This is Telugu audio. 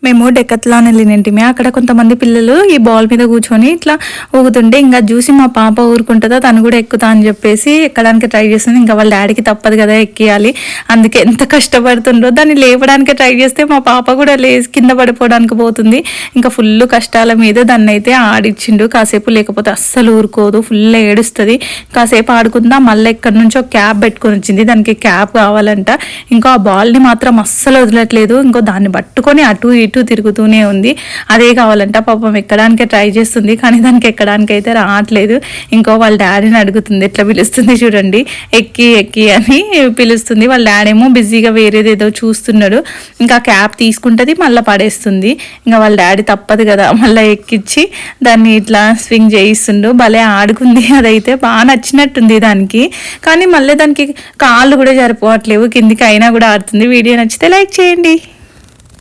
మేము డెక్కత్లాన్ వెళ్ళినంటిమి. అక్కడ కొంతమంది పిల్లలు ఈ బాల్ మీద కూర్చొని ఇట్లా ఊగుతుంటే ఇంకా చూసి మా పాప ఊరుకుంటుందా తను కూడా ఎక్కుతా అని చెప్పేసి ఎక్కడానికి ట్రై చేస్తుంది. ఇంకా వాళ్ళ డాడీకి తప్పదు కదా ఎక్కియాలి, అందుకే ఎంత కష్టపడుతుండ్రో. దాన్ని లేపడానికి ట్రై చేస్తే మా పాప కూడా కింద పడిపోవడానికి పోతుంది. ఇంకా ఫుల్ కష్టాల మీద దాన్ని అయితే ఆడిచ్చిండు కాసేపు, లేకపోతే అస్సలు ఊరుకోదు, ఫుల్ ఏడుస్తుంది. కాసేపు ఆడుకుందా మళ్ళీ ఎక్కడి నుంచో క్యాప్ పెట్టుకొని వచ్చింది, దానికి క్యాప్ కావాలంట. ఇంకో ఆ బాల్ని మాత్రం అస్సలు వదలట్లేదు, ఇంకో దాన్ని పట్టుకొని అటు ఇటు తిరుగుతూనే ఉంది. అదే కావాలంట. పాపం ఎక్కడానికే ట్రై చేస్తుంది కానీ దానికి ఎక్కడానికి అయితే రావట్లేదు. ఇంకో వాళ్ళ డాడీని అడుగుతుంది, ఎట్లా పిలుస్తుంది చూడండి, ఎక్కి ఎక్కి అని పిలుస్తుంది. వాళ్ళ డాడీ ఏమో బిజీగా వేరేదేదో చూస్తున్నాడు. ఇంకా క్యాప్ తీసుకుంటుంది మళ్ళీ పడేస్తుంది. ఇంకా వాళ్ళ డాడీ తప్పదు కదా మళ్ళీ ఎక్కించి దాన్ని ఇట్లా స్వింగ్ చేయిస్తుండు. భలే ఆడుకుంది, అదైతే బాగా నచ్చినట్టుంది దానికి. కానీ మళ్ళీ దానికి కాళ్ళు కూడా సరిపోవట్లేవు కిందికి, అయినా కూడా ఆడుతుంది. వీడియో నచ్చితే లైక్ చేయండి.